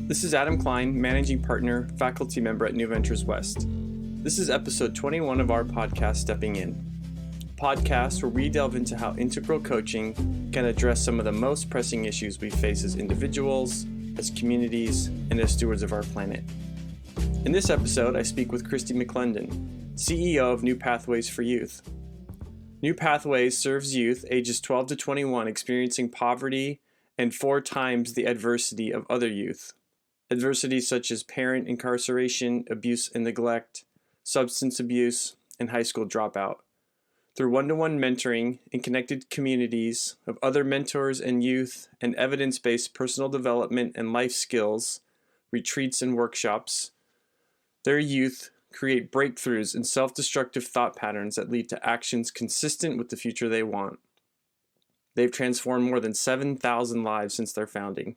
This is Adam Klein, Managing Partner, Faculty Member at New Ventures West. This is episode 21 of our podcast, Stepping In, a podcast where we delve into how integral coaching can address some of the most pressing issues we face as individuals, as communities, and as stewards of our planet. In this episode, I speak with Christy McClendon, CEO of New Pathways for Youth. New Pathways serves youth ages 12 to 21 experiencing poverty and 4 times the adversity of other youth. Adversities such as parent incarceration, abuse and neglect, substance abuse, and high school dropout. Through one-to-one mentoring and connected communities of other mentors and youth and evidence-based personal development and life skills, retreats and workshops, their youth create breakthroughs in self-destructive thought patterns that lead to actions consistent with the future they want. They've transformed more than 7,000 lives since their founding.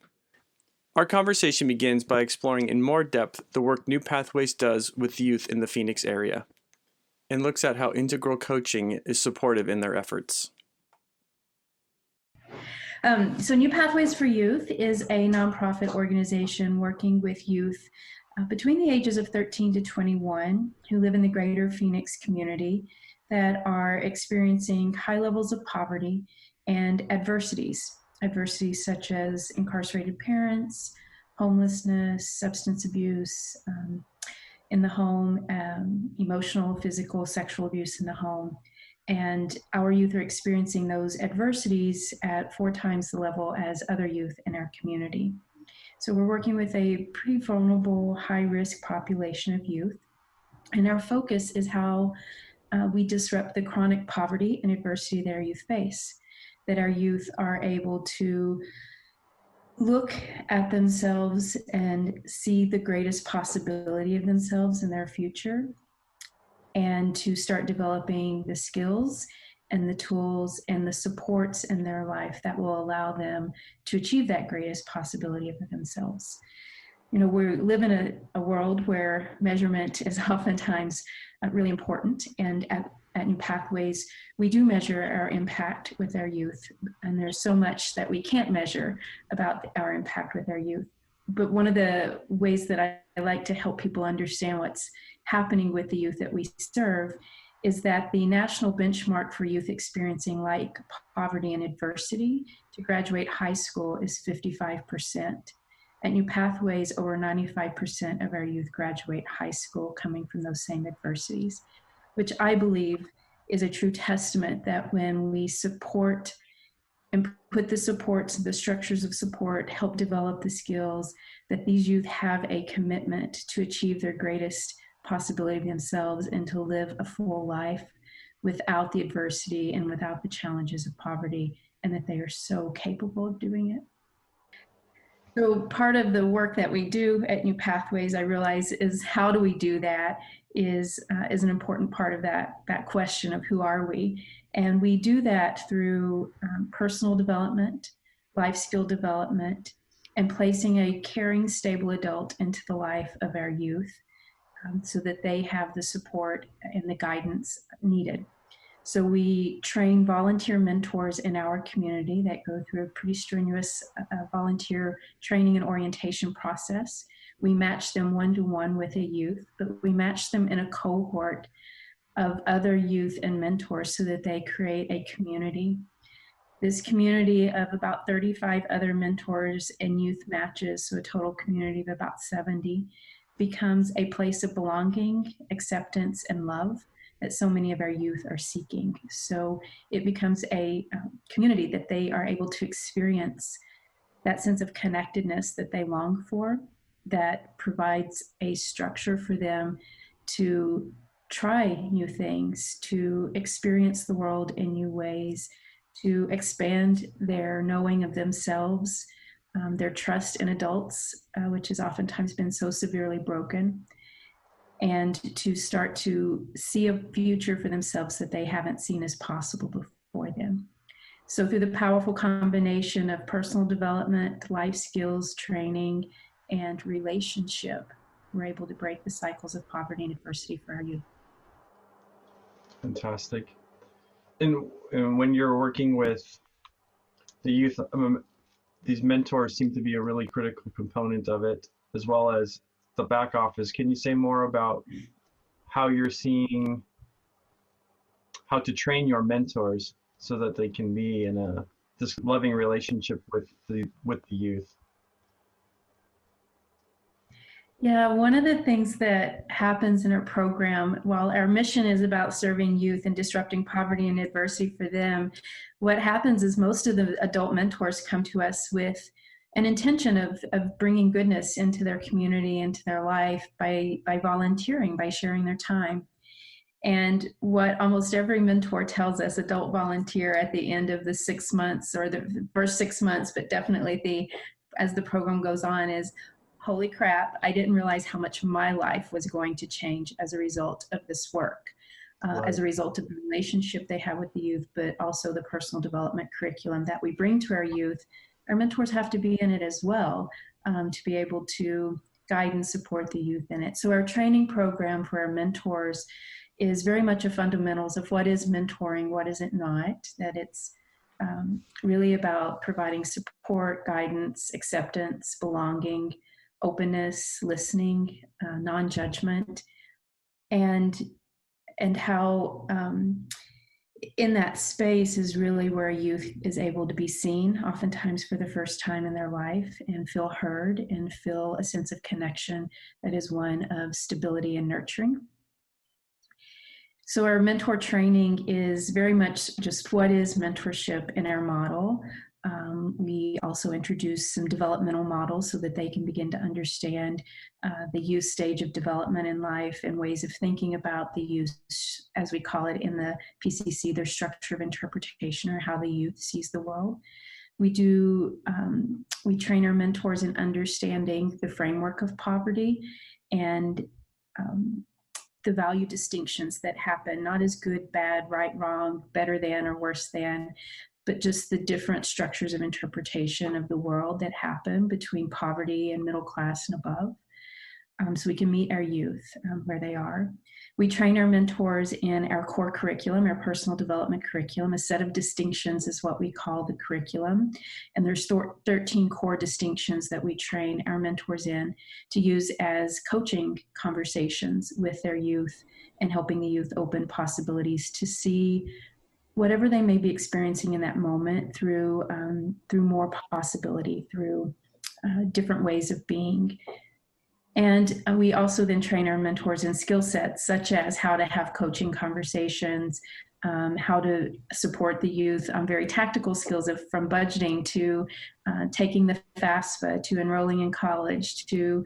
Our conversation begins by exploring in more depth the work New Pathways does with youth in the Phoenix area and looks at how integral coaching is supportive in their efforts. So New Pathways for Youth is a nonprofit organization working with youth between the ages of 13 to 21 who live in the greater Phoenix community that are experiencing high levels of poverty and adversities such as incarcerated parents, homelessness, substance abuse in the home, emotional, physical, sexual abuse in the home. And our youth are experiencing those adversities at 4 times the level as other youth in our community. So we're working with a pretty vulnerable, high-risk population of youth. And our focus is how we disrupt the chronic poverty and adversity that our youth face, that our youth are able to look at themselves and see the greatest possibility of themselves in their future, and to start developing the skills and the tools and the supports in their life that will allow them to achieve that greatest possibility of themselves. You know, we live in a world where measurement is oftentimes really important, and at New Pathways, we do measure our impact with our youth, and there's so much that we can't measure about our impact with our youth. But one of the ways that I like to help people understand what's happening with the youth that we serve is that the national benchmark for youth experiencing like poverty and adversity to graduate high school is 55%. At New Pathways, over 95% of our youth graduate high school coming from those same adversities, which I believe is a true testament that when we support and put the supports, the structures of support, help develop the skills, that these youth have a commitment to achieve their greatest possibility of themselves and to live a full life without the adversity and without the challenges of poverty, and that they are so capable of doing it. So part of the work that we do at New Pathways, I realize, is how do we do that is an important part of that question of who are we. And we do that through personal development, life skill development, and placing a caring, stable adult into the life of our youth so that they have the support and the guidance needed. So we train volunteer mentors in our community that go through a pretty strenuous volunteer training and orientation process. We match them one-to-one with a youth, but we match them in a cohort of other youth and mentors so that they create a community. This community of about 35 other mentors and youth matches, so a total community of about 70, becomes a place of belonging, acceptance, and love that so many of our youth are seeking. So it becomes a community that they are able to experience that sense of connectedness that they long for, that provides a structure for them to try new things, to experience the world in new ways, to expand their knowing of themselves, their trust in adults, which has oftentimes been so severely broken, and to start to see a future for themselves that they haven't seen as possible before them. So through the powerful combination of personal development, life skills, training, and relationship, we're able to break the cycles of poverty and adversity for our youth. Fantastic. And when you're working with the youth, these mentors seem to be a really critical component of it. as well as the back office. Can you say more about how you're seeing how to train your mentors so that they can be in this loving relationship with the youth? Yeah, one of the things that happens in our program, while our mission is about serving youth and disrupting poverty and adversity for them, what happens is most of the adult mentors come to us with an intention of bringing goodness into their community, into their life by volunteering, by sharing their time. And what almost every mentor tells us, adult volunteer at the end of the 6 months or the first 6 months, but definitely as the program goes on, is, holy crap, I didn't realize how much my life was going to change as a result of this work, Right. as a result of the relationship they have with the youth, but also the personal development curriculum that we bring to our youth. Our mentors have to be in it as well, to be able to guide and support the youth in it. So our training program for our mentors is very much a fundamentals of what is mentoring, what is it not, that it's really about providing support, guidance, acceptance, belonging, openness, listening, non-judgment, and how in that space is really where youth is able to be seen, oftentimes for the first time in their life, and feel heard and feel a sense of connection that is one of stability and nurturing. So our mentor training is very much just what is mentorship in our model. We also introduce some developmental models so that they can begin to understand the youth stage of development in life and ways of thinking about the youth, as we call it in the PCC, their structure of interpretation, or how the youth sees the world. We train our mentors in understanding the framework of poverty and the value distinctions that happen, not as good, bad, right, wrong, better than, or worse than, but just the different structures of interpretation of the world that happen between poverty and middle class and above. So we can meet our youth where they are. We train our mentors in our core curriculum, our personal development curriculum. A set of distinctions is what we call the curriculum. And there's 13 core distinctions that we train our mentors in to use as coaching conversations with their youth and helping the youth open possibilities to see whatever they may be experiencing in that moment through more possibility, through different ways of being. And we also then train our mentors in skill sets, such as how to have coaching conversations, how to support the youth on very tactical skills from budgeting to taking the FAFSA, to enrolling in college, to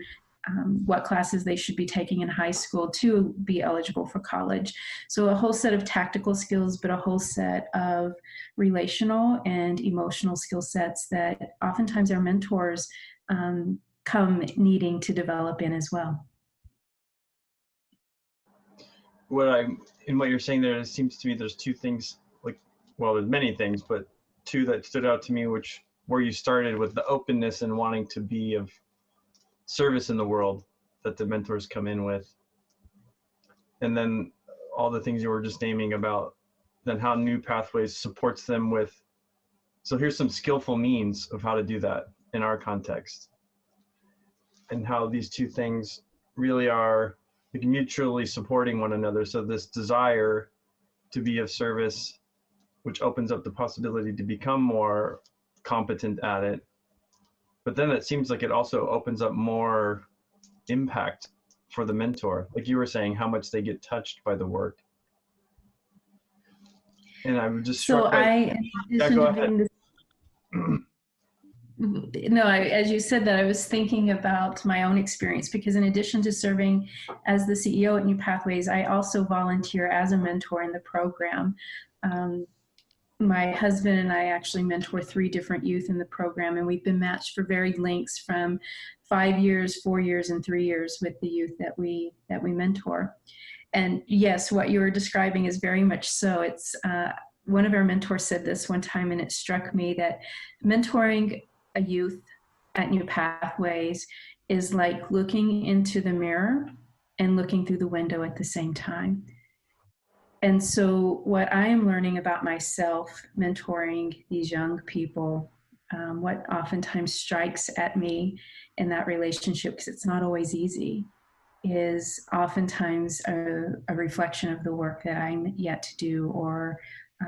what classes they should be taking in high school to be eligible for college. So a whole set of tactical skills, but a whole set of relational and emotional skill sets that oftentimes our mentors come needing to develop in as well. In what you're saying there, it seems to me there's two things, there's many things, but two that stood out to me, where you started with the openness and wanting to be of service in the world that the mentors come in with. And then all the things you were just naming about then how New Pathways supports them with, so here's some skillful means of how to do that in our context. And how these two things really are mutually supporting one another. So this desire to be of service, which opens up the possibility to become more competent at it. But then it seems like it also opens up more impact for the mentor. Like you were saying, how much they get touched by the work. And I'm just struck by... Yeah, go ahead. No, as you said that, I was thinking about my own experience, because in addition to serving as the CEO at New Pathways, I also volunteer as a mentor in the program. My husband and I actually mentor 3 different youth in the program, and we've been matched for varied lengths from 5 years, 4 years, and 3 years with the youth that we mentor. And yes, what you were describing is very much so. It's one of our mentors said this one time, and it struck me that mentoring a youth at New Pathways is like looking into the mirror and looking through the window at the same time. And so what I am learning about myself mentoring these young people what oftentimes strikes at me in that relationship, because it's not always easy, is oftentimes a reflection of the work that I'm yet to do, or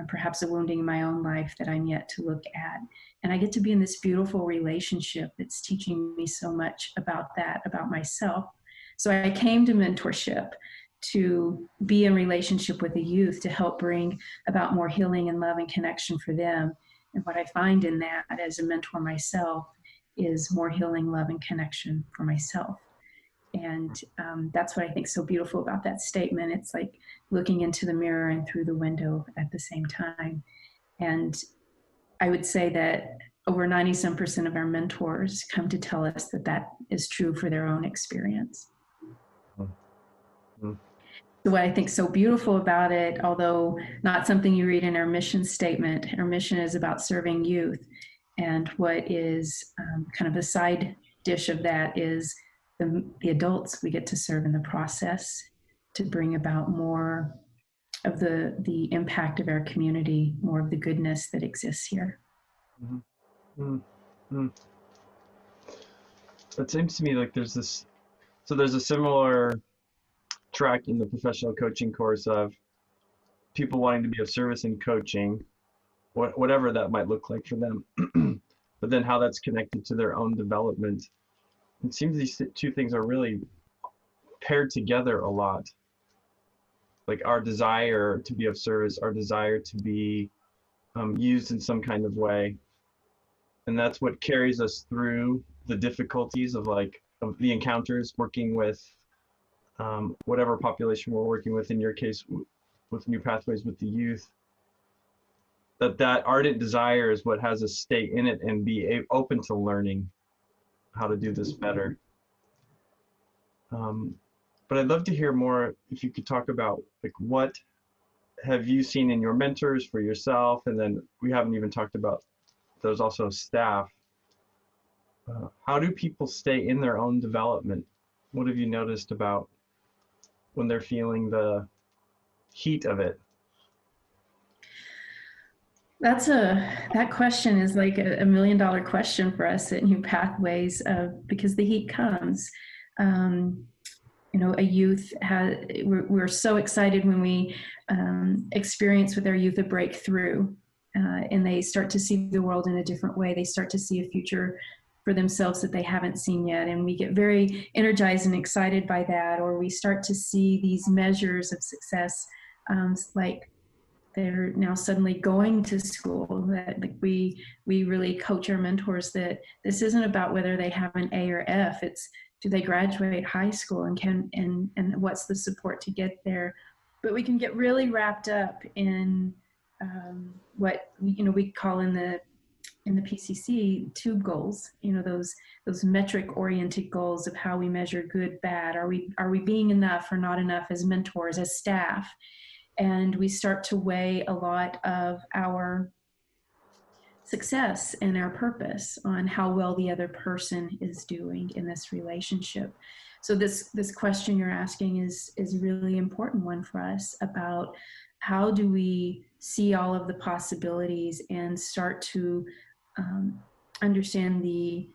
perhaps a wounding in my own life that I'm yet to look at. And I get to be in this beautiful relationship that's teaching me so much about that, about myself. So I came to mentorship to be in relationship with the youth, to help bring about more healing and love and connection for them. And what I find in that as a mentor myself is more healing, love, and connection for myself. And that's what I think is so beautiful about that statement. It's like looking into the mirror and through the window at the same time. And I would say that over 90% of our mentors come to tell us that that is true for their own experience. Mm-hmm. So what I think is so beautiful about it, although not something you read in our mission statement, our mission is about serving youth. And what is kind of a side dish of that is the adults we get to serve in the process, to bring about more of the impact of our community, more of the goodness that exists here. Mm-hmm. Mm-hmm. It seems to me like there's a similar track in the professional coaching course of people wanting to be of service in coaching, whatever that might look like for them, but then how that's connected to their own development. It seems these two things are really paired together a lot. Like our desire to be of service, our desire to be used in some kind of way. And that's what carries us through the difficulties of the encounters working with whatever population we're working with, in your case, with New Pathways with the youth. That ardent desire is what has us stay in it and be open to learning how to do this better. But I'd love to hear more, if you could talk about what have you seen in your mentors for yourself, and then we haven't even talked about there's also staff. How do people stay in their own development? What have you noticed about when they're feeling the heat of it? That question is like a $1 million question for us at New Pathways, because the heat comes. A youth we're so excited when we experience with our youth a breakthrough, and they start to see the world in a different way. They start to see a future for themselves that they haven't seen yet, and we get very energized and excited by that. Or we start to see these measures of success, like they're now suddenly going to school. That we really coach our mentors that this isn't about whether they have an A or F. It's, do they graduate high school, and what's the support to get there? But we can get really wrapped up in what we call in the PCC tube goals. Those metric oriented goals of how we measure good, bad. Are we being enough or not enough as mentors, as staff? And we start to weigh a lot of our success and our purpose on how well the other person is doing in this relationship. So this question you're asking is a really important one for us, about how do we see all of the possibilities and start to understand the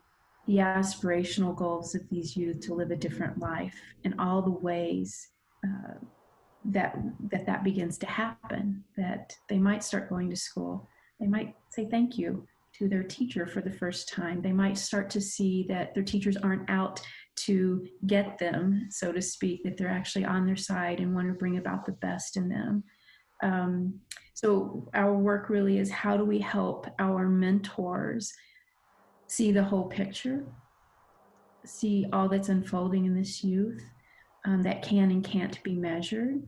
aspirational goals of these youth to live a different life, and all the ways that begins to happen, that they might start going to school. They might say thank you to their teacher for the first time. They might start to see that their teachers aren't out to get them, so to speak, that they're actually on their side and want to bring about the best in them. So our work really is, how do we help our mentors see the whole picture, see all that's unfolding in this youth that can and can't be measured?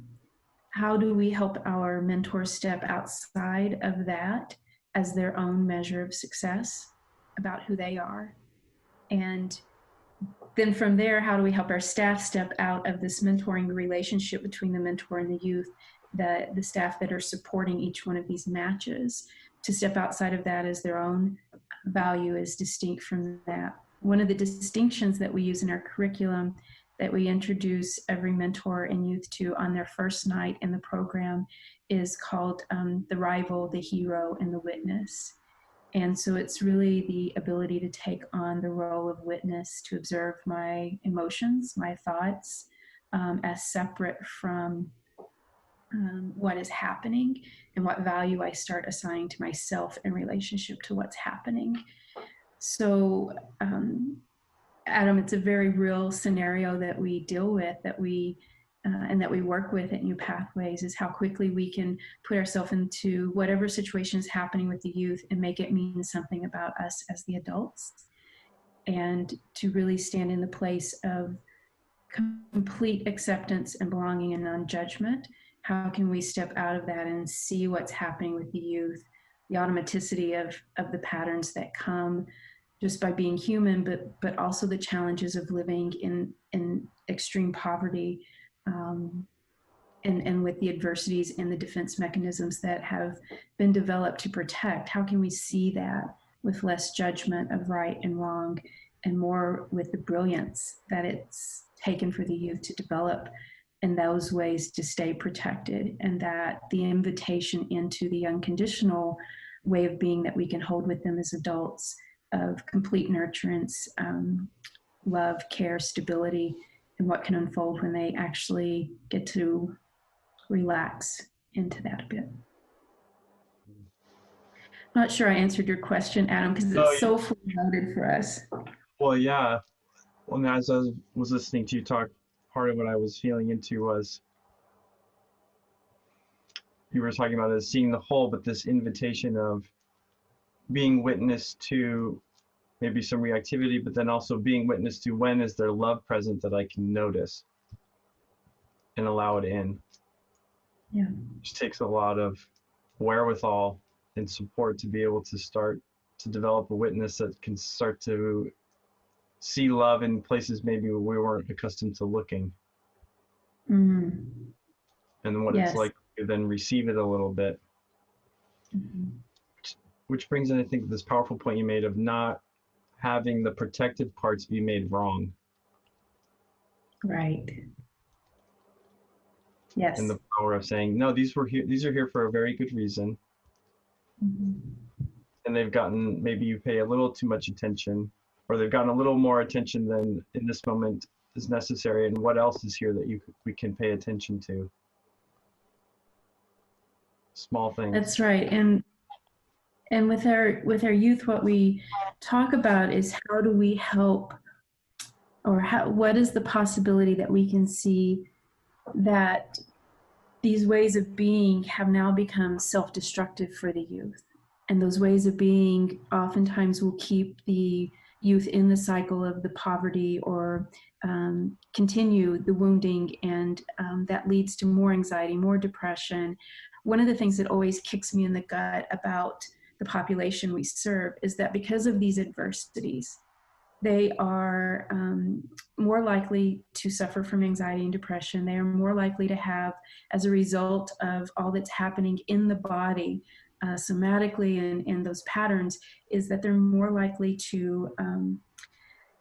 How do we help our mentors step outside of that as their own measure of success about who they are? And then from there, how do we help our staff step out of this mentoring relationship between the mentor and the youth, the staff that are supporting each one of these matches, to step outside of that as their own value is distinct from that? One of the distinctions that we use in our curriculum that we introduce every mentor and youth to on their first night in the program is called the rival, the hero, and the witness. And so it's really the ability to take on the role of witness, to observe my emotions, my thoughts, as separate from what is happening and what value I start assigning to myself in relationship to what's happening. So, Adam, it's a very real scenario that we deal with, and that we work with at New Pathways, is how quickly we can put ourselves into whatever situation is happening with the youth and make it mean something about us as the adults, and to really stand in the place of complete acceptance and belonging and non-judgment. How can we step out of that and see what's happening with the youth, the automaticity of the patterns that come just by being human, but also the challenges of living in extreme poverty, and with the adversities and the defense mechanisms that have been developed to protect. How can we see that with less judgment of right and wrong, and more with the brilliance that it's taken for the youth to develop in those ways to stay protected, and that the invitation into the unconditional way of being that we can hold with them as adults, of complete nurturance, love, care, stability, and what can unfold when they actually get to relax into that a bit. Not sure I answered your question, Adam, because Oh, it's so fully loaded for us. well, yeah. Well, as I was listening to you talk, part of what I was feeling into was you were talking about as seeing the whole, but this invitation of being witness to maybe some reactivity, but then also being witness to when is there love present that I can notice and allow it in. Yeah. Which takes a lot of wherewithal and support to be able to start to develop a witness that can start to see love in places maybe we weren't accustomed to looking. Mm-hmm. And what it's Yes. like to then receive it a little bit. Mm-hmm. Which brings in, I think, this powerful point you made of not having the protective parts be made wrong. Right. Yes. And the power of saying, no, these are here for a very good reason. Mm-hmm. And they've gotten, maybe you pay a little too much attention, or they've gotten a little more attention than in this moment is necessary. And what else is here that we can pay attention to? Small things. That's right. And with our youth, what we talk about is how do we help, or what is the possibility that we can see that these ways of being have now become self-destructive for the youth. And those ways of being oftentimes will keep the youth in the cycle of the poverty, or continue the wounding, and that leads to more anxiety, more depression. One of the things that always kicks me in the gut about the population we serve is that because of these adversities, they are more likely to suffer from anxiety and depression. They are more likely to have, as a result of all that's happening in the body, somatically, and in those patterns, is that they're more likely to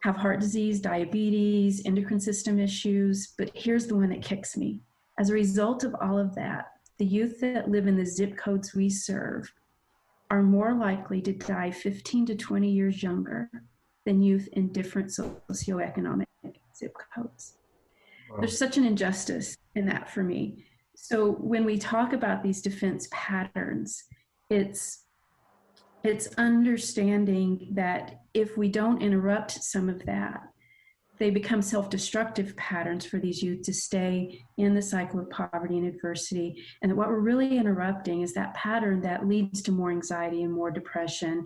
have heart disease, diabetes, endocrine system issues. But here's the one that kicks me. As a result of all of that, the youth that live in the zip codes we serve are more likely to die 15 to 20 years younger than youth in different socioeconomic zip codes. Wow. There's such an injustice in that for me. So when we talk about these defense patterns, it's understanding that if we don't interrupt some of that, they become self-destructive patterns for these youth to stay in the cycle of poverty and adversity. And what we're really interrupting is that pattern that leads to more anxiety and more depression.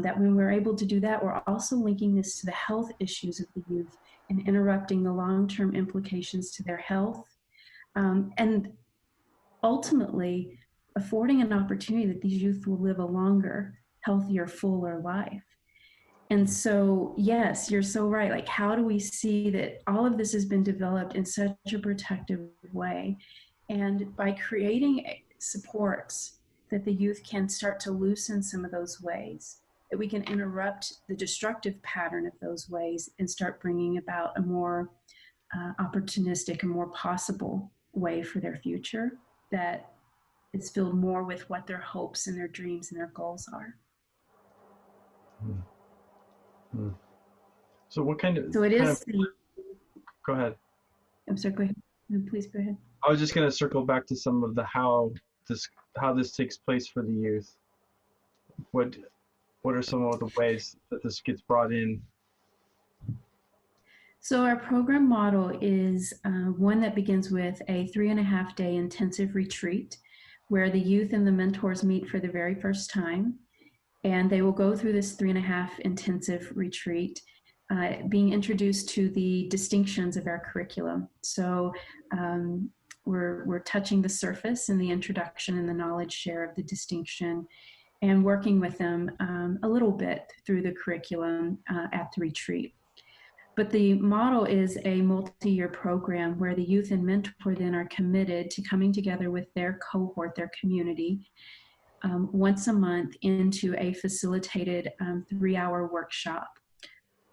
That when we're able to do that, we're also linking this to the health issues of the youth and interrupting the long-term implications to their health. And ultimately affording an opportunity that these youth will live a longer, healthier, fuller life. And so, yes, you're so right. Like, how do we see that all of this has been developed in such a protective way? And by creating supports that the youth can start to loosen some of those ways, that we can interrupt the destructive pattern of those ways and start bringing about a more opportunistic and more possible way for their future that is filled more with what their hopes and their dreams and their goals are. Mm. So what kind of So it kind is of go ahead. I'm sorry, go ahead. No, please go ahead. I was just going to circle back to some of the this how this takes place for the youth. What what are some of the ways that this gets brought in? So our program model is one that begins with a 3.5-day intensive retreat where the youth and the mentors meet for the very first time. And they will go through this 3.5 intensive retreat, being introduced to the distinctions of our curriculum. So we're touching the surface in the introduction and the knowledge share of the distinction, and working with them a little bit through the curriculum at the retreat. But the model is a multi-year program where the youth and mentor then are committed to coming together with their cohort, their community, once a month into a facilitated 3-hour workshop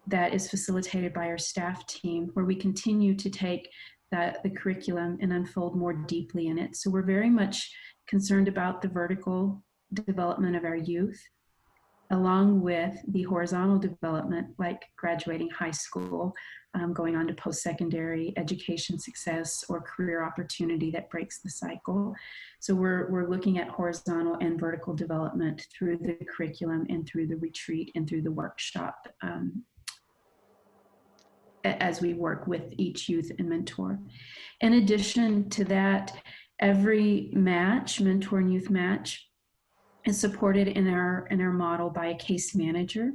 that is facilitated by our staff team, where we continue to take the curriculum and unfold more deeply in it. So we're very much concerned about the vertical development of our youth, along with the horizontal development, like graduating high school, going on to post-secondary education success or career opportunity that breaks the cycle. So we're looking at horizontal and vertical development through the curriculum and through the retreat and through the workshop as we work with each youth and mentor. In addition to that, every match, mentor and youth match, is supported in our model by a case manager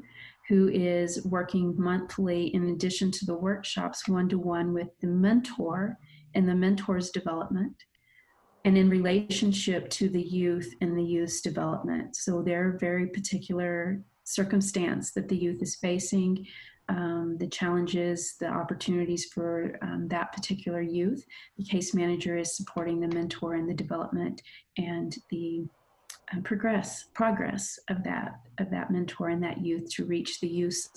who is working monthly in addition to the workshops one-to-one with the mentor and the mentor's development, and in relationship to the youth and the youth's development. So their very particular circumstance that the youth is facing, the challenges, the opportunities for that particular youth, the case manager is supporting the mentor in the development and the progress of that mentor and that youth to reach the youth's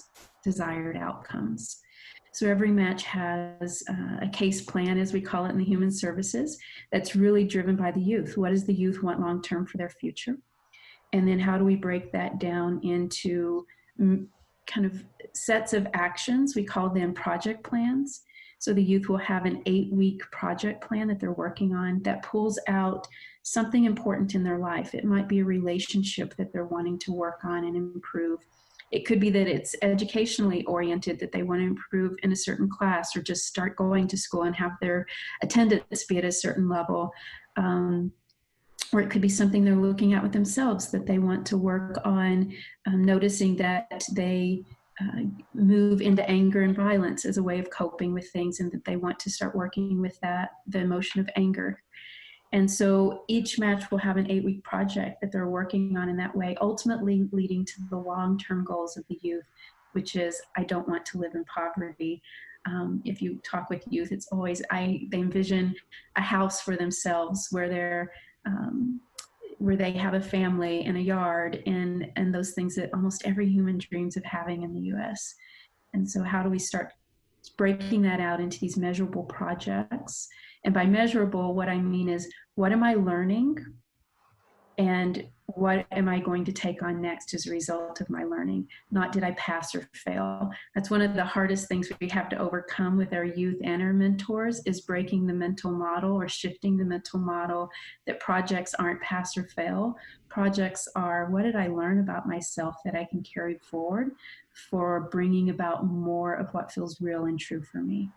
desired outcomes. So every match has a case plan, as we call it in the human services, that's really driven by the youth. What does the youth want long-term for their future? And then how do we break that down into kind of sets of actions? We call them project plans. So the youth will have an 8-week project plan that they're working on that pulls out something important in their life. It might be a relationship that they're wanting to work on and improve. It could be that it's educationally oriented, that they want to improve in a certain class or just start going to school and have their attendance be at a certain level. Or it could be something they're looking at with themselves, that they want to work on noticing that they move into anger and violence as a way of coping with things, and that they want to start working with the emotion of anger. And so each match will have an 8-week project that they're working on in that way, ultimately leading to the long-term goals of the youth, which is, I don't want to live in poverty. If you talk with youth, it's always, they envision a house for themselves where they have a family and a yard and those things that almost every human dreams of having in the US. And so how do we start breaking that out into these measurable projects? And by measurable, what I mean is, what am I learning? And what am I going to take on next as a result of my learning? Not did I pass or fail. That's one of the hardest things we have to overcome with our youth and our mentors, is breaking the mental model or shifting the mental model that projects aren't pass or fail. Projects are, what did I learn about myself that I can carry forward for bringing about more of what feels real and true for me?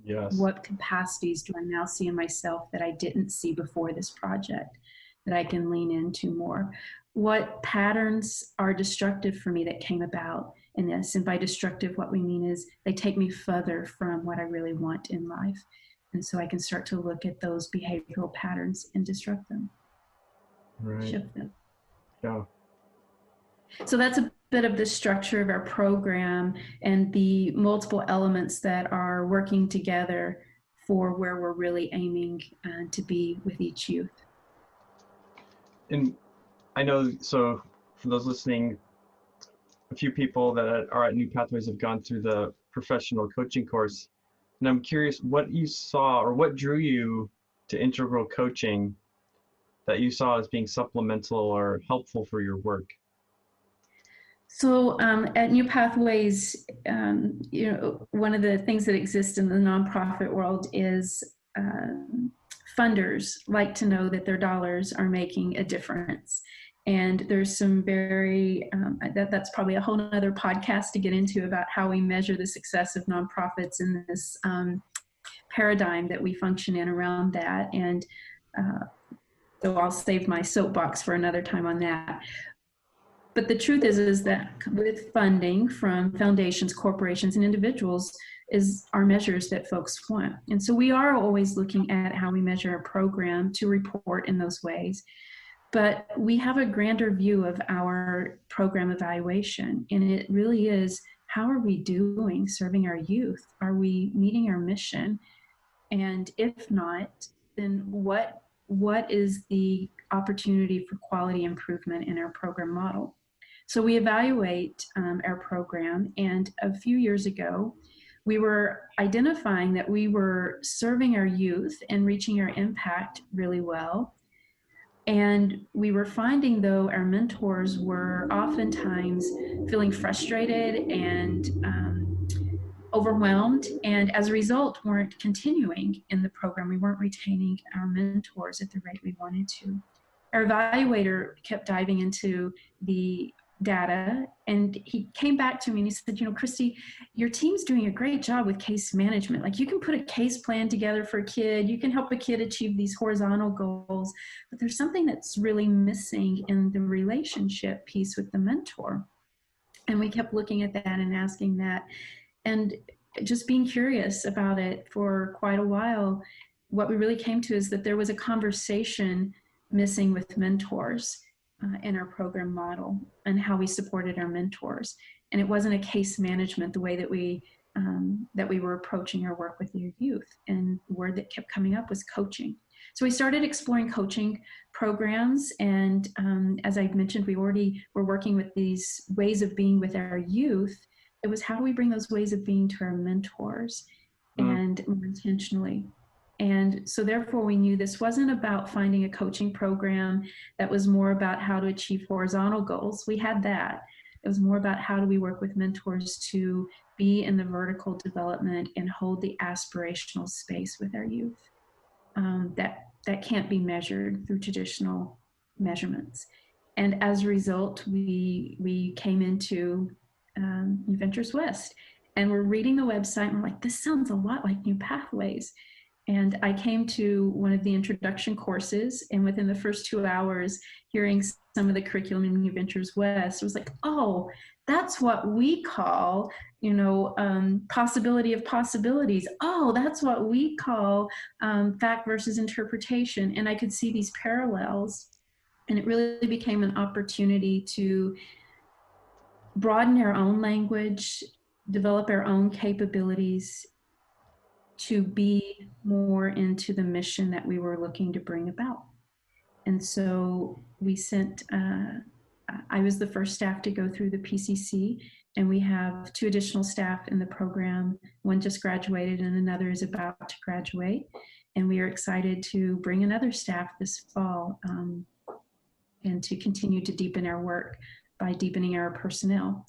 Yes. What capacities do I now see in myself that I didn't see before this project, that I can lean into more? What patterns are destructive for me that came about in this? And by destructive, what we mean is they take me further from what I really want in life. And so I can start to look at those behavioral patterns and disrupt them, Right. shift them. Yeah. So that's a bit of the structure of our program and the multiple elements that are working together for where we're really aiming to be with each youth. And I know, so for those listening, a few people that are at New Pathways have gone through the professional coaching course. And I'm curious what you saw or what drew you to integral coaching that you saw as being supplemental or helpful for your work. So at New Pathways, one of the things that exists in the nonprofit world is funders like to know that their dollars are making a difference. And there's some that's probably a whole other podcast to get into about how we measure the success of nonprofits in this paradigm that we function in around that. And so I'll save my soapbox for another time on that. But the truth is that with funding from foundations, corporations, and individuals are measures that folks want. And so we are always looking at how we measure a program to report in those ways. But we have a grander view of our program evaluation, and it really is, how are we doing serving our youth? Are we meeting our mission? And if not, then what is the opportunity for quality improvement in our program model? So we evaluate our program, and a few years ago, we were identifying that we were serving our youth and reaching our impact really well. And we were finding, though, our mentors were oftentimes feeling frustrated and overwhelmed, and as a result weren't continuing in the program. We weren't retaining our mentors at the rate we wanted to. Our evaluator kept diving into the data, and he came back to me and he said, Christy, your team's doing a great job with case management. Like, you can put a case plan together for a kid, you can help a kid achieve these horizontal goals, but there's something that's really missing in the relationship piece with the mentor. And we kept looking at that and asking that, and just being curious about it for quite a while. What we really came to is that there was a conversation missing with mentors in our program model and how we supported our mentors. And it wasn't a case management the way that we were approaching our work with your youth. And the word that kept coming up was coaching. So we started exploring coaching programs. And as I mentioned, we already were working with these ways of being with our youth. It was, how do we bring those ways of being to our mentors and more intentionally? And so therefore we knew this wasn't about finding a coaching program that was more about how to achieve horizontal goals. We had that. It was more about, how do we work with mentors to be in the vertical development and hold the aspirational space with our youth. That can't be measured through traditional measurements. And as a result, we came into New Ventures West, and we're reading the website and we're like, this sounds a lot like New Pathways. And I came to one of the introduction courses, and within the first 2 hours, hearing some of the curriculum in New Ventures West, it was like, oh, that's what we call, possibility of possibilities. Oh, that's what we call fact versus interpretation. And I could see these parallels, and it really became an opportunity to broaden our own language, develop our own capabilities, to be more into the mission that we were looking to bring about. And so we sent, I was the first staff to go through the PCC, and we have 2 additional staff in the program. One just graduated and another is about to graduate. And we are excited to bring another staff this fall and to continue to deepen our work by deepening our personnel.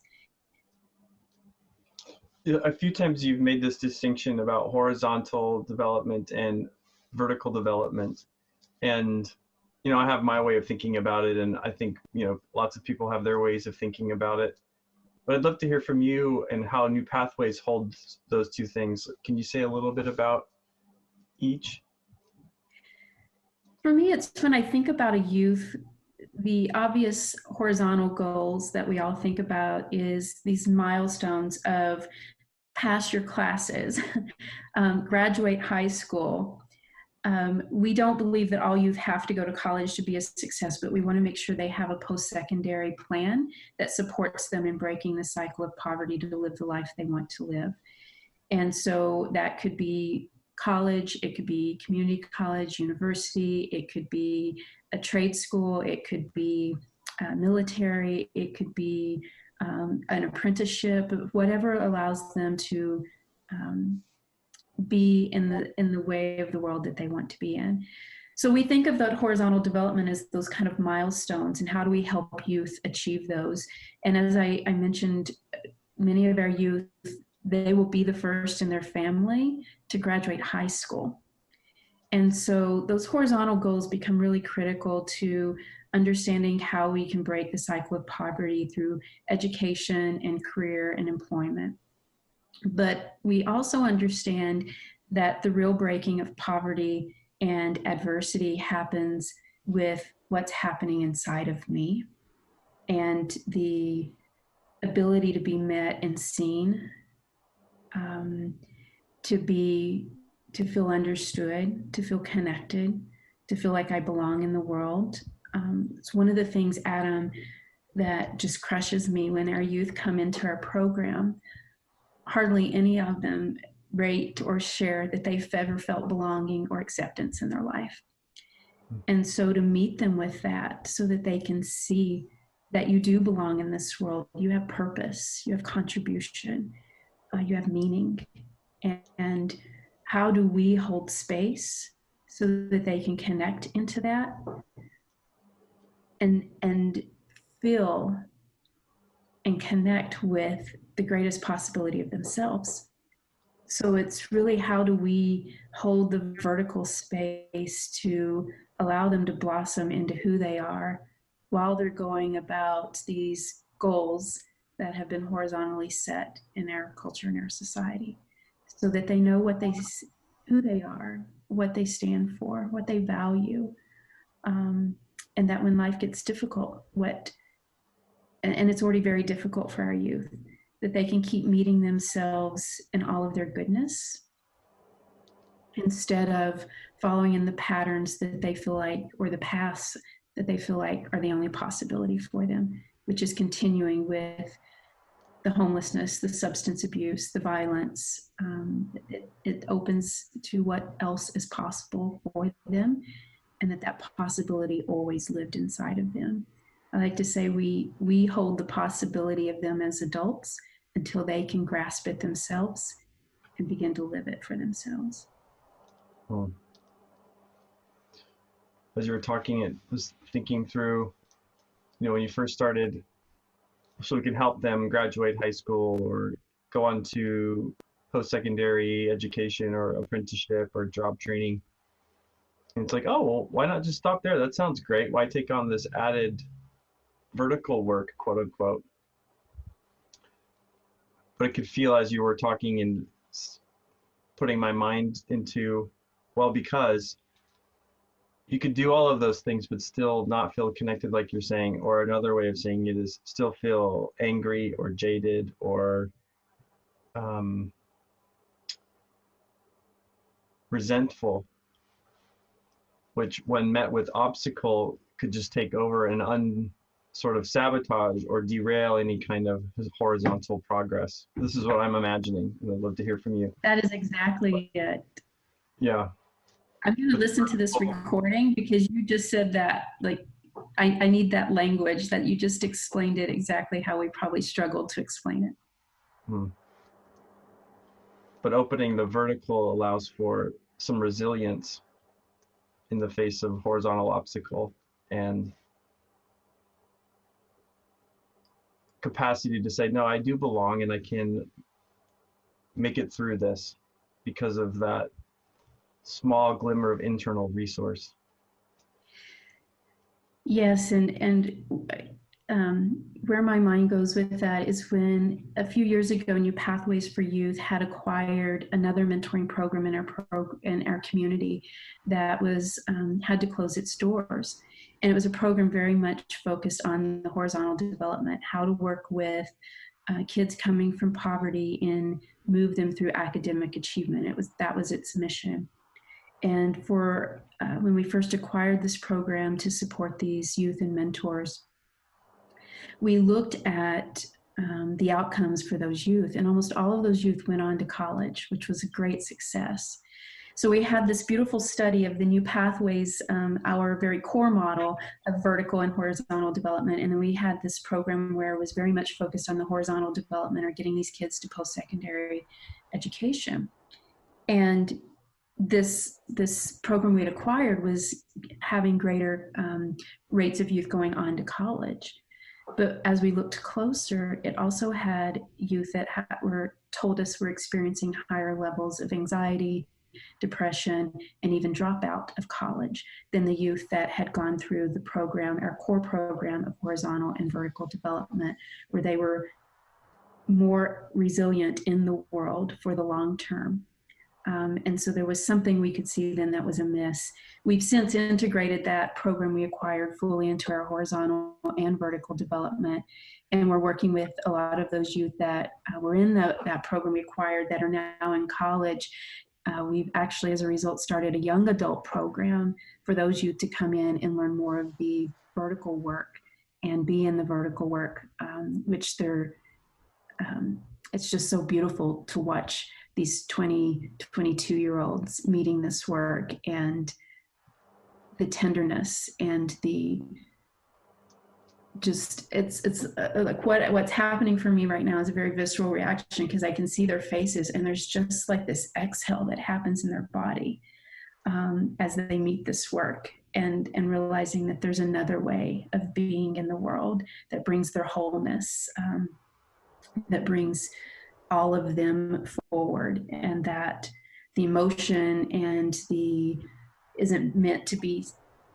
A few times you've made this distinction about horizontal development and vertical development. And, I have my way of thinking about it, and I think, lots of people have their ways of thinking about it. But I'd love to hear from you and how New Pathways holds those 2 things. Can you say a little bit about each? For me, it's when I think about a youth, the obvious horizontal goals that we all think about is these milestones of pass your classes, graduate high school. We don't believe that all youth have to go to college to be a success, but we want to make sure they have a post-secondary plan that supports them in breaking the cycle of poverty to live the life they want to live. And so that could be college, it could be community college, university, it could be a trade school, it could be military, it could be an apprenticeship, whatever allows them to be in the way of the world that they want to be in. So we think of that horizontal development as those kind of milestones, and how do we help youth achieve those? And as I mentioned, many of our youth, they will be the first in their family to graduate high school. And so those horizontal goals become really critical to understanding how we can break the cycle of poverty through education and career and employment. But we also understand that the real breaking of poverty and adversity happens with what's happening inside of me, and the ability to be met and seen, to feel understood, to feel connected, to feel like I belong in the world. It's one of the things, Adam, that just crushes me when our youth come into our program. Hardly any of them rate or share that they've ever felt belonging or acceptance in their life. And so to meet them with that, so that they can see that you do belong in this world, you have purpose, you have contribution, you have meaning. And how do we hold space so that they can connect into that and feel and connect with the greatest possibility of themselves? So it's really, how do we hold the vertical space to allow them to blossom into who they are while they're going about these goals that have been horizontally set in our culture and our society, so that they know who they are, what they stand for, what they value, and that when life gets difficult, and it's already very difficult for our youth, that they can keep meeting themselves in all of their goodness, instead of following in the patterns that they feel like, or the paths that they feel like are the only possibility for them, which is continuing with the homelessness, the substance abuse, the violence. It opens to what else is possible for them, and that possibility always lived inside of them. I like to say we hold the possibility of them as adults until they can grasp it themselves and begin to live it for themselves. As you were talking, it was thinking through, when you first started, so we can help them graduate high school or go on to post-secondary education or apprenticeship or job training. And it's like, oh, well, why not just stop there? That sounds great. Why take on this added vertical work, quote unquote? But it could feel, as you were talking and putting my mind into, well, because you could do all of those things but still not feel connected, like you're saying. Or another way of saying it is still feel angry or jaded or resentful, which when met with obstacle could just take over and sort of sabotage or derail any kind of horizontal progress. This is what I'm imagining, and I'd love to hear from you. That is exactly it. Yeah. I'm going to listen to this recording, because you just said that, like, I need that language that you just explained it exactly how we probably struggled to explain it. But opening the vertical allows for some resilience in the face of horizontal obstacle, and capacity to say, no, I do belong and I can make it through this because of that small glimmer of internal resource. Yes, and where my mind goes with that is when a few years ago, New Pathways for Youth had acquired another mentoring program in our community that was had to close its doors. And it was a program very much focused on the horizontal development, how to work with kids coming from poverty and move them through academic achievement. That was its mission. And for when we first acquired this program to support these youth and mentors, we looked at the outcomes for those youth, and almost all of those youth went on to college, which was a great success. So we had this beautiful study of the New Pathways, our very core model of vertical and horizontal development. And then we had this program where it was very much focused on the horizontal development, or getting these kids to post-secondary education. And this program we had acquired was having greater rates of youth going on to college. But as we looked closer, it also had youth that told us were experiencing higher levels of anxiety, depression, and even dropout of college than the youth that had gone through the program, our core program of horizontal and vertical development, where they were more resilient in the world for the long term. And so there was something we could see then that was amiss. We've since integrated that program we acquired fully into our horizontal and vertical development. And we're working with a lot of those youth that were in that program we acquired that are now in college. We've actually, as a result, started a young adult program for those youth to come in and learn more of the vertical work and be in the vertical work, which it's just so beautiful to watch these 20, 22-year-olds meeting this work, and the tenderness and the just, it's like what's happening for me right now is a very visceral reaction, because I can see their faces and there's just like this exhale that happens in their body as they meet this work, and realizing that there's another way of being in the world that brings their wholeness, that brings all of them forward, and that the emotion and isn't meant to be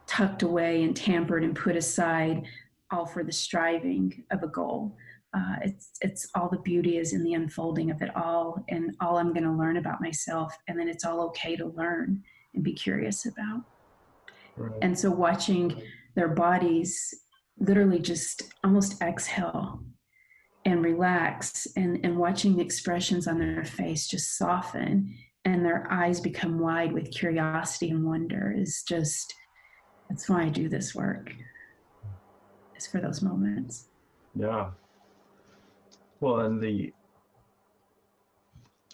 tucked away and tampered and put aside, all for the striving of a goal. It's all the beauty is in the unfolding of it all, and all I'm going to learn about myself, and then it's all okay to learn and be curious about. Right. And so watching their bodies literally just almost exhale and relax, and watching the expressions on their face just soften and their eyes become wide with curiosity and wonder that's why I do this work. It's for those moments. Yeah. Well, and the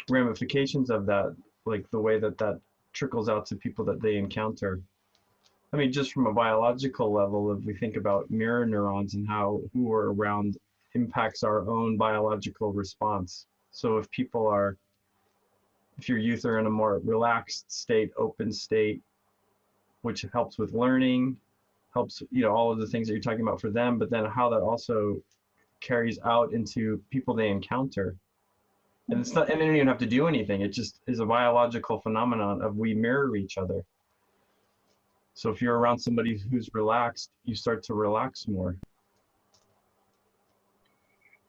ramifications of that, like the way that trickles out to people that they encounter. I mean, just from a biological level, if we think about mirror neurons and how who we're around impacts our own biological response. So if your youth are in a more relaxed state, open state, which helps with learning, helps, all of the things that you're talking about for them, but then how that also carries out into people they encounter. And they don't even have to do anything. It just is a biological phenomenon of we mirror each other. So if you're around somebody who's relaxed, you start to relax more.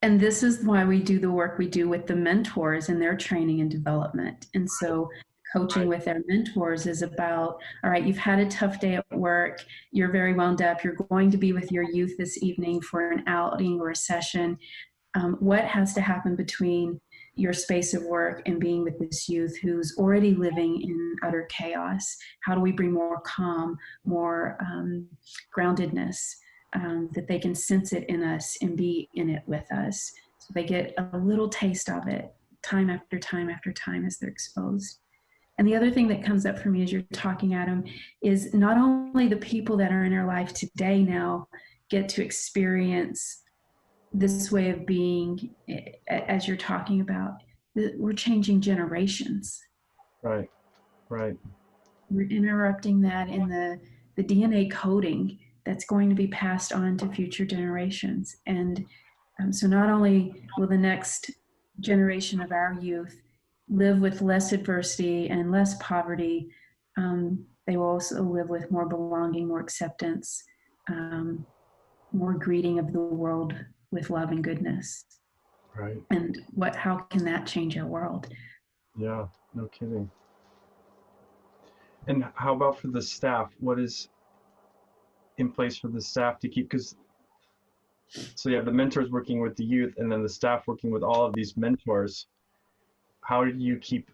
And this is why we do the work we do with the mentors and their training and development. And so coaching with their mentors is about, all right, you've had a tough day at work, you're very wound up, you're going to be with your youth this evening for an outing or a session. What has to happen between your space of work and being with this youth who's already living in utter chaos? How do we bring more calm, more groundedness, that they can sense it in us and be in it with us? So they get a little taste of it time after time after time as they're exposed. And the other thing that comes up for me as you're talking, Adam, is not only the people that are in our life today now get to experience this way of being, as you're talking about, we're changing generations. Right. We're interrupting that in the DNA coding that's going to be passed on to future generations. And so not only will the next generation of our youth live with less adversity and less poverty, they will also live with more belonging, more acceptance, more greeting of the world with love and goodness. Right. And how can that change our world? Yeah, no kidding. And how about for the staff? What is in place for the staff to keep? So you have the mentors working with the youth, and then the staff working with all of these mentors. How do you keep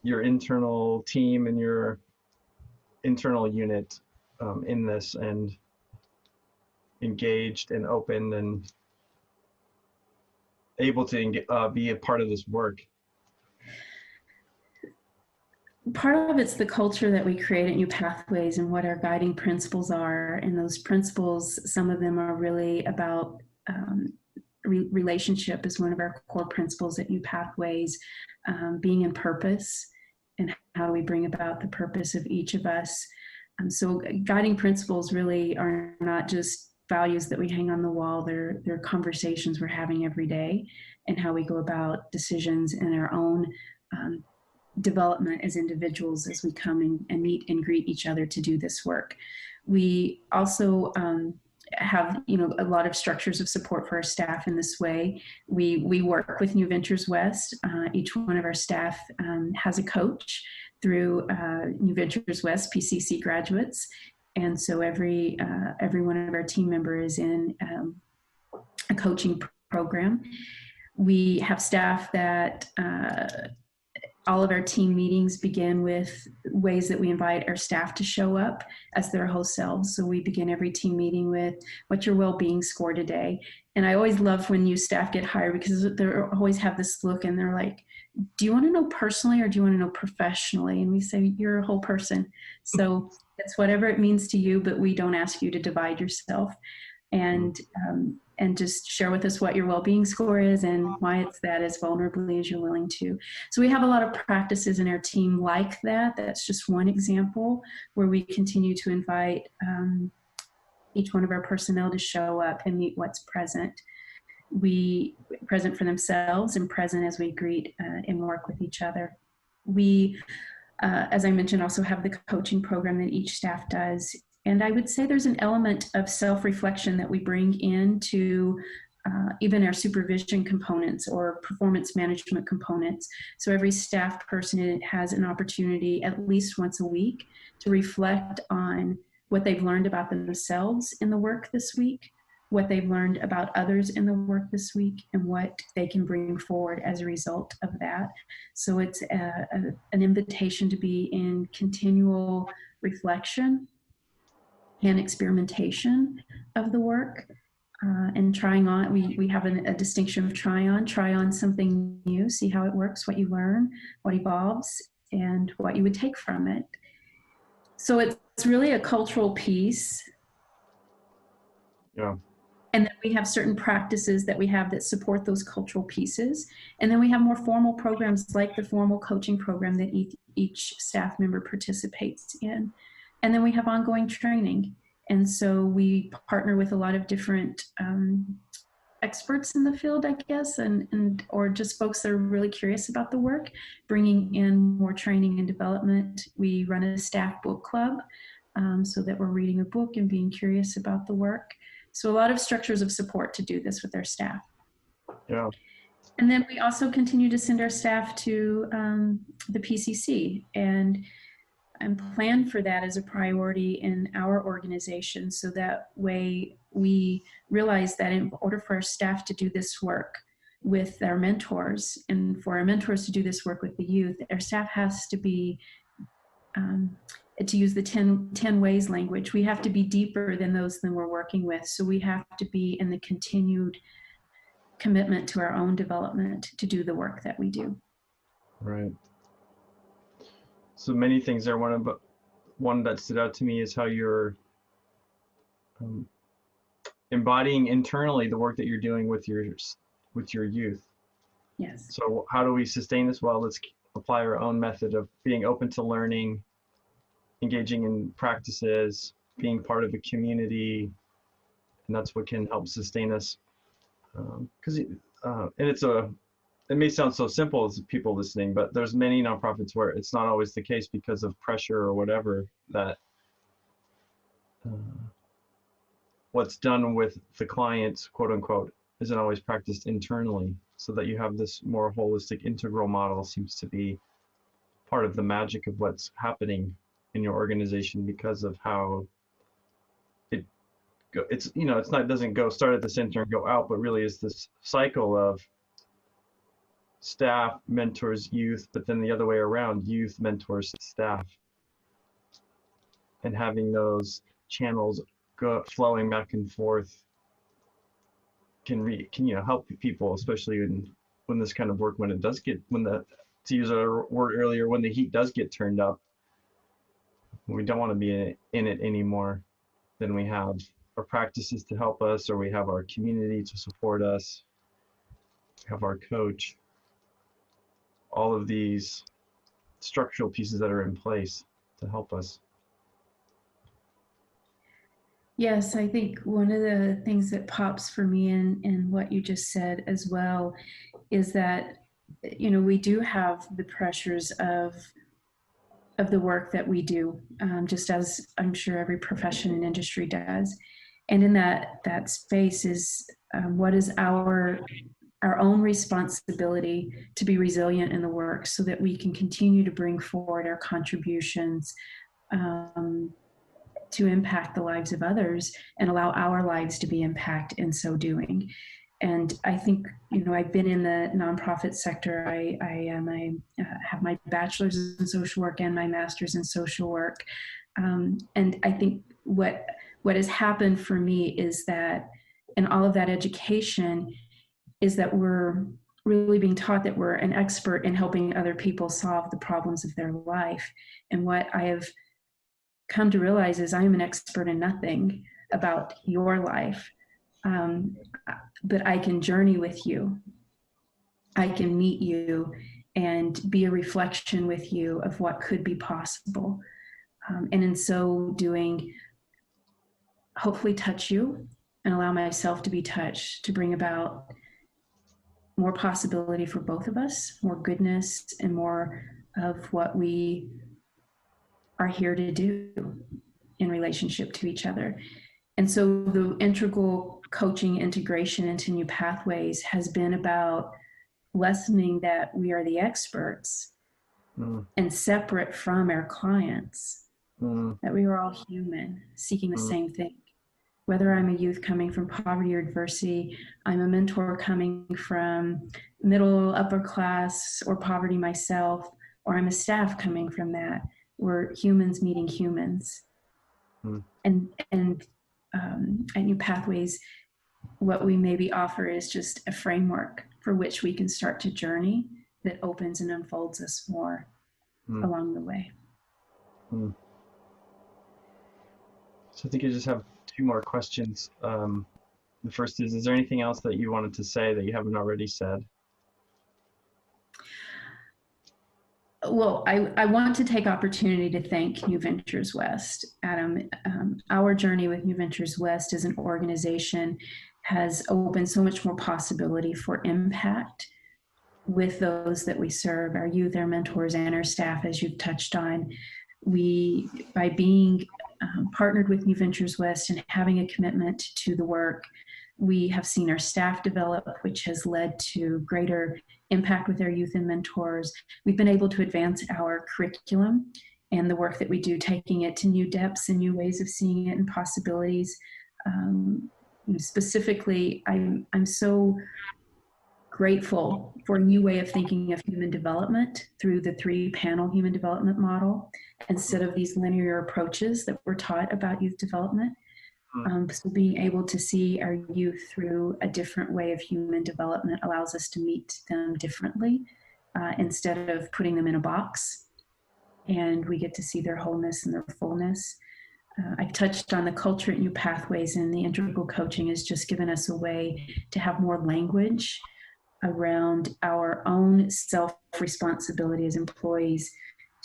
your internal team and your internal unit in this and engaged and open and able to be a part of this work? Part of it's the culture that we create at New Pathways and what our guiding principles are. And those principles, some of them are really about relationship is one of our core principles at New Pathways, being in purpose and how do we bring about the purpose of each of us. So guiding principles really are not just values that we hang on the wall. They're conversations we're having every day, and how we go about decisions in our own development as individuals as we come and meet and greet each other to do this work. We also have a lot of structures of support for our staff in this way. We work with New Ventures West. Each one of our staff has a coach through New Ventures West PCC graduates, and so every one of our team members is in a coaching program. We have staff that all of our team meetings begin with ways that we invite our staff to show up as their whole selves. So we begin every team meeting with, what's your well-being score today? And I always love when new staff get hired, because they always have this look and they're like, do you want to know personally or do you want to know professionally? And we say, you're a whole person. So it's whatever it means to you, but we don't ask you to divide yourself. And just share with us what your well-being score is and why it's that, as vulnerably as you're willing to. So we have a lot of practices in our team like that. That's just one example where we continue to invite each one of our personnel to show up and meet what's present. Present for themselves and present as we greet and work with each other. We, as I mentioned, also have the coaching program that each staff does. And I would say there's an element of self-reflection that we bring into even our supervision components or performance management components. So every staff person has an opportunity at least once a week to reflect on what they've learned about themselves in the work this week, what they've learned about others in the work this week, and what they can bring forward as a result of that. So it's an invitation to be in continual reflection and experimentation of the work, and trying on. We have a distinction of try on something new, see how it works, what you learn, what evolves, and what you would take from it. So it's really a cultural piece. Yeah. And then we have certain practices that we have that support those cultural pieces. And then we have more formal programs like the formal coaching program that each staff member participates in. And then we have ongoing training. And so we partner with a lot of different experts in the field, I guess, or just folks that are really curious about the work, bringing in more training and development. We run a staff book club so that we're reading a book and being curious about the work. So a lot of structures of support to do this with our staff. Yeah. And then we also continue to send our staff to the PCC and plan for that as a priority in our organization, so that way we realize that in order for our staff to do this work with our mentors and for our mentors to do this work with the youth, our staff has to be, to use the 10 ways language, we have to be deeper than those that we're working with. So we have to be in the continued commitment to our own development to do the work that we do. Right. So many things there. One that stood out to me is how you're embodying internally the work that you're doing with your youth. Yes. So how do we sustain this? Well, let's apply our own method of being open to learning, engaging in practices, being part of a community, and that's what can help sustain us. It may sound so simple as people listening, but there's many nonprofits where it's not always the case because of pressure or whatever, that what's done with the clients, quote unquote, isn't always practiced internally. So that you have this more holistic, integral model seems to be part of the magic of what's happening in your organization, because of how it doesn't go start at the center and go out, but really is this cycle of staff mentors youth, but then the other way around, youth mentors staff, and having those channels flowing back and forth can help people, especially when this kind of work, to use a word earlier, when the heat does get turned up, we don't want to be in it anymore. Then we have our practices to help us, or we have our community to support us, we have our coach. All of these structural pieces that are in place to help us. Yes, I think one of the things that pops for me in what you just said as well is that, we do have the pressures of the work that we do, just as I'm sure every profession and industry does. And in that space is what is our own responsibility to be resilient in the work so that we can continue to bring forward our contributions to impact the lives of others and allow our lives to be impacted in so doing. And I think, I've been in the nonprofit sector. I have my bachelor's in social work and my master's in social work. And I think what has happened for me is that in all of that education is that we're really being taught that we're an expert in helping other people solve the problems of their life. And what I have come to realize is I'm an expert in nothing about your life. But I can journey with you. I can meet you and be a reflection with you of what could be possible. And in so doing, hopefully touch you and allow myself to be touched to bring about more possibility for both of us, more goodness, and more of what we are here to do in relationship to each other. And so the integral coaching integration into new pathways has been about lessening that we are the experts and separate from our clients, that we are all human seeking the same thing. Whether I'm a youth coming from poverty or adversity, I'm a mentor coming from middle, upper class or poverty myself, or I'm a staff coming from that. We're humans meeting humans. And at New Pathways, what we maybe offer is just a framework for which we can start to journey that opens and unfolds us more along the way. So I think I just have two more questions. The first is there anything else that you wanted to say that you haven't already said? Well, I want to take opportunity to thank New Ventures West. Adam, our journey with New Ventures West as an organization has opened so much more possibility for impact with those that we serve, our youth, our mentors, and our staff, as you've touched on. We, by being partnered with New Ventures West and having a commitment to the work, we have seen our staff develop, which has led to greater impact with our youth and mentors. We've been able to advance our curriculum and the work that we do, taking it to new depths and new ways of seeing it and possibilities. Specifically, I'm so grateful for a new way of thinking of human development through the 3-panel human development model instead of these linear approaches that we're taught about youth development. So being able to see our youth through a different way of human development allows us to meet them differently instead of putting them in a box. And we get to see their wholeness and their fullness. I've touched on the culture at New Pathways, and the integral coaching has just given us a way to have more language around our own self-responsibility as employees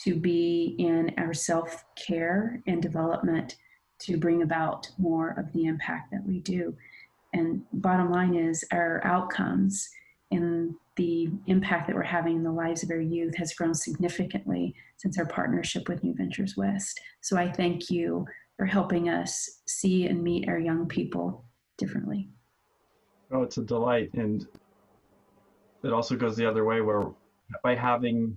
to be in our self-care and development to bring about more of the impact that we do. And bottom line is our outcomes and the impact that we're having in the lives of our youth has grown significantly since our partnership with New Ventures West. So I thank you for helping us see and meet our young people differently. Oh, it's a delight. And it also goes the other way, where by having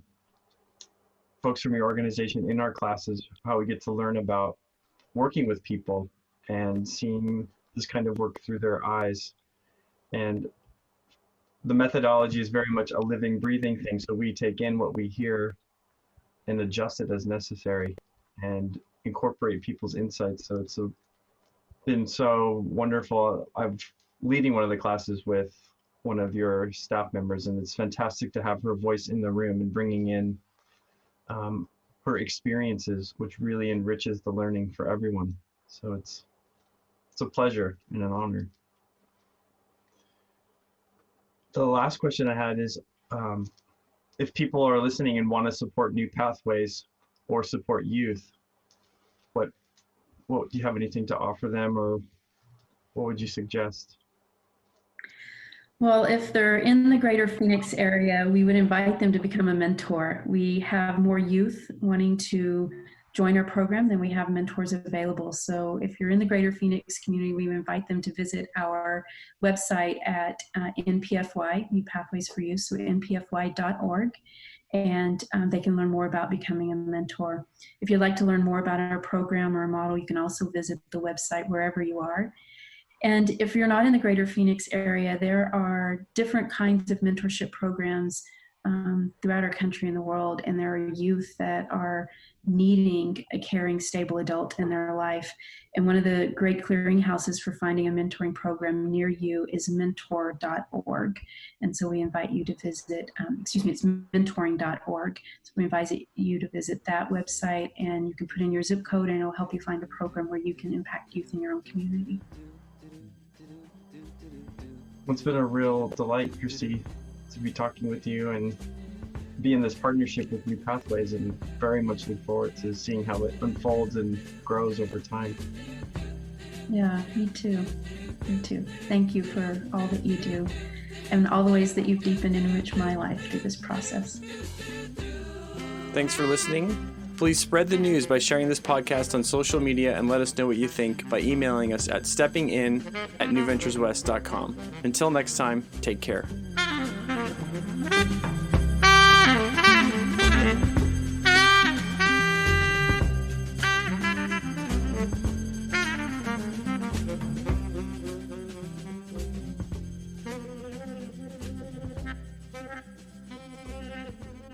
folks from your organization in our classes, how we get to learn about working with people and seeing this kind of work through their eyes. And the methodology is very much a living, breathing thing. So we take in what we hear and adjust it as necessary and incorporate people's insights. So it's been so wonderful. I'm leading one of the classes with one of your staff members, and it's fantastic to have her voice in the room and bringing in her experiences, which really enriches the learning for everyone. So it's a pleasure and an honor. The last question I had is, if people are listening and want to support New Pathways or support youth, what do you have anything to offer them, or what would you suggest? Well, if they're in the greater Phoenix area, we would invite them to become a mentor. We have more youth wanting to join our program than we have mentors available. So if you're in the greater Phoenix community, we invite them to visit our website at NPFY, New Pathways for Youth, so npfy.org, and they can learn more about becoming a mentor. If you'd like to learn more about our program or our model, you can also visit the website wherever you are. And if you're not in the greater Phoenix area, there are different kinds of mentorship programs throughout our country and the world, and there are youth that are needing a caring, stable adult in their life. And one of the great clearinghouses for finding a mentoring program near you is mentor.org. And so we invite you to visit, it's mentoring.org. So we invite you to visit that website, and you can put in your zip code and it'll help you find a program where you can impact youth in your own community. It's been a real delight, Christy, to be talking with you and be in this partnership with New Pathways, and very much look forward to seeing how it unfolds and grows over time. Yeah, me too. Me too. Thank you for all that you do and all the ways that you've deepened and enriched my life through this process. Thanks for listening. Please spread the news by sharing this podcast on social media, and let us know what you think by emailing us at steppingin@newventureswest.com. Until next time, take care.